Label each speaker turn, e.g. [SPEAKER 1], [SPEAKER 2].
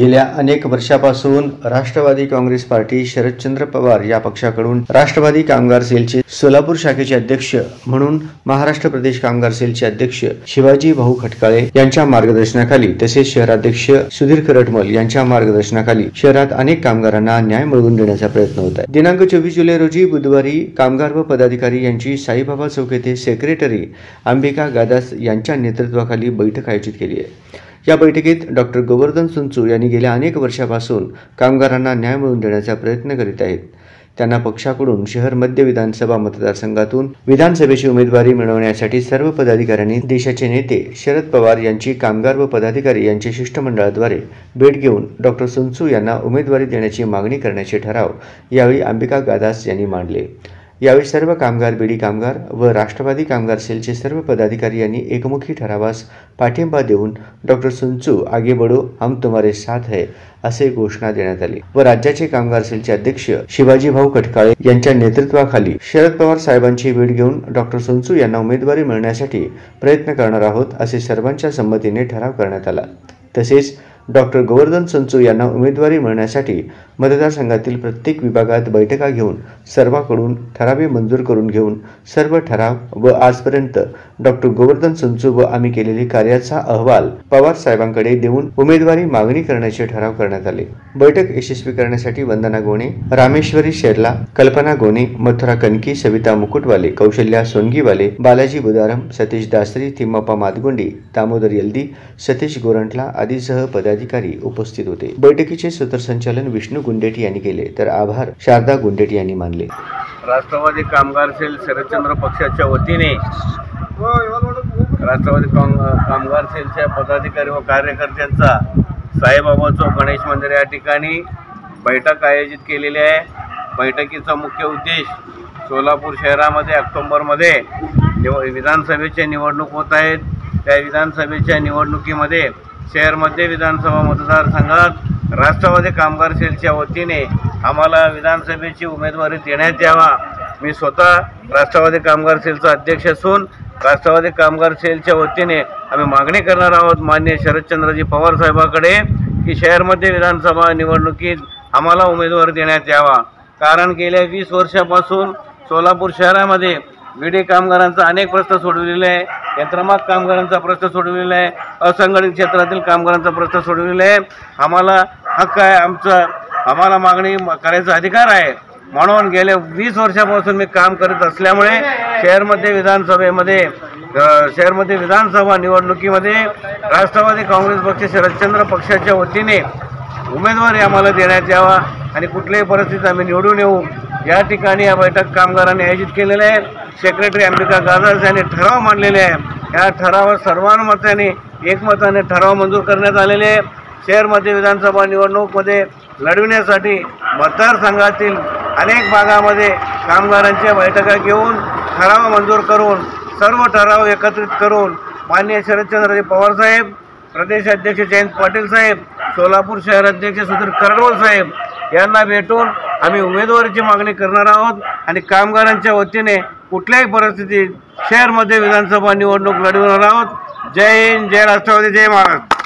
[SPEAKER 1] गेल्या अनेक वर्षापासून राष्ट्रवादी काँग्रेस पार्टी शरदचंद्र पवार या पक्षाकडून राष्ट्रवादी कामगार सेलचे सोलापूर शाखेचे अध्यक्ष म्हणून महाराष्ट्र प्रदेश कामगार सेलचे अध्यक्ष शिवाजी भाऊ खटकाळे यांच्या मार्गदर्शनाखाली तसेच शहराध्यक्ष सुधीर खरटमल यांच्या मार्गदर्शनाखाली शहरात अनेक कामगारांना न्याय मिळवून देण्याचा प्रयत्न होत आहे। दिनांक 24 जुलै रोजी बुधवारी कामगार व पदाधिकारी यांची साईबाबा चौक येथे सेक्रेटरी अंबिका गादास यांच्या नेतृत्वाखाली बैठक आयोजित केली आहे। या बैठकीत डॉक्टर गोवर्धन सुंचू यांनी गेल्या अनेक वर्षापासून कामगारांना न्याय मिळवून देण्याचा प्रयत्न करीत आहेत। त्यांना पक्षाकडून शहर मध्य विधानसभा मतदारसंघातून विधानसभेची उमेदवारी मिळवण्यासाठी सर्व पदाधिकाऱ्यांनी देशाचे नेते शरद पवार यांची कामगार व पदाधिकारी यांच्या शिष्टमंडळाद्वारे भेट घेऊन डॉक्टर सुंचू यांना उमेदवारी देण्याची मागणी करण्याचे ठराव यावेळी अंबिका गादास यांनी मांडले। यावेळी सर्व कामगार, बीडी कामगार व राष्ट्रवादी कामगार सेलचे सर्व पदाधिकारी यांनी एकमुखी ठरावास पाठिंबा देऊन डॉक्टर सुंचू आगे बढ़ो, हम तुम्हारे साथ है असे घोषणा देण्यात आली व राज्याचे कामगार सेलचे अध्यक्ष शिवाजी भाऊ खटकाळे यांच्या नेतृत्वाखाली शरद पवार साहेबांची भेट घेऊन डॉक्टर सुंचू यांना उमेदवारी मिळण्यासाठी प्रयत्न करणार आहोत असे सर्वांच्या संमतीने ठराव करण्यात आला। तसेच डॉक्टर गोवर्धन सुंचू यांना उमेदवारी मिळण्यासाठी मतदारसंघातील प्रत्येक विभागात बैठका घेऊन सर्वांकडून ठरावे मंजूर करून घेऊन सर्व ठराव व आजपर्यंत डॉक्टर गोवर्धन सुंचू व आम्ही केलेली कार्याचा अहवाल पवार साहेबांकडे देऊन उमेदवारी मागणी करण्याचे ठराव करण्यात आले। बैठक यशस्वी करण्यासाठी वंदना गोणे, रामेश्वरी शेरला, कल्पना गोणे, मथुरा कनकी, सविता मुकुटवाले, कौशल्या सोनगीवाले, बालाजी बुदारम, सतीश दासरी, तिम्माप्पा मादगुंडी, दामोदर यल्दी, सतीश गोरंटला आदीसह पदाधिकारी उपस्थित होते। बैठकीचे सूत्रसंचालन विष्णू गुंडेटी यांनी केले तर आभार शारदा गुंडेटी यांनी मानले।
[SPEAKER 2] राष्ट्रवादी कामगार सेल शरदचंद्र पक्षाच्या वतीने राष्ट्रवादी कामगार सेलच्या पदाधिकारी व कार्यकर्त्यांचा साईबाबा चौक गणेश मंदिर या ठिकाणी बैठक आयोजित केलेली आहे। बैठकीचा मुख्य उद्देश सोलापूर शहरामध्ये ऑक्टोबरमध्ये विधानसभेची निवडणूक होत आहेत। त्या विधानसभेच्या निवडणुकीमध्ये शहर मध्य विधानसभा मतदारसंघात राष्ट्रवादी कामगार सेलच्या वतीने आम्हाला विधानसभेची उमेदवारी देण्यात यावा। मी स्वतः राष्ट्रवादी कामगार सेलचा अध्यक्ष असून राष्ट्रवादी कामगार सेलच्या वतीने आम्ही मागणी करणार आहोत माननीय शरदचंद्रजी पवार साहेबांकडे की शहर मध्य विधानसभा निवडणुकीत आम्हाला उमेदवारी देण्यात यावा। कारण गेल्या 20 वर्षापासून सोलापूर शहरामध्ये बीडी कामगारांचा अनेक प्रश्न सोडविलेले आहे, यंत्रमाग कामगारांचा प्रश्न सोडविलेला आहे, असंघटित क्षेत्रातील कामगारांचा प्रश्न सोडविलेला आहे। आम्हाला हक्क आहे, आम्हाला मागणी करायचा अधिकार आहे। म्हणून गेल्या 20 वर्षापासून मी काम करत असल्यामुळे शहर मध्य विधानसभा निवडणुकीमध्ये राष्ट्रवादी काँग्रेस पक्ष शरदचंद्र पक्षाच्या वतीने उमेदवारी आम्हाला देण्यात यावा आणि कुठल्याही परिस्थितीत आम्ही निवडून येऊ या ठिकाणी या बैठक कामगारांनी आयोजित केलेले आहे। सेक्रेटरी अंबिका गादास यांनी ठराव मांडलेले आहे। या ठरावावर सर्वानुमताने एकमताने ठराव मंजूर करण्यात आलेले आहे। शहर मध्य विधानसभा निवडणूकमध्ये लढविण्यासाठी मतदारसंघातील अनेक भागामध्ये कामगारांच्या बैठका घेऊन ठराव मंजूर करून सर्व ठराव एकत्रित करून माननीय शरदचंद्रजी पवार साहेब, प्रदेश अध्यक्ष जयंत पाटील साहेब, सोलापूर शहर अध्यक्ष सुधीर खरटमल साहेब यांना भेटून आम्ही उमेदवारीची मागणी करणार आहोत आणि कामगारांच्या वतीने कुठल्याही परिस्थितीत शहर मध्य विधानसभा निवडणूक लढवणार आहोत। जय हिंद, जय राष्ट्रवादी, जय महाराष्ट्र।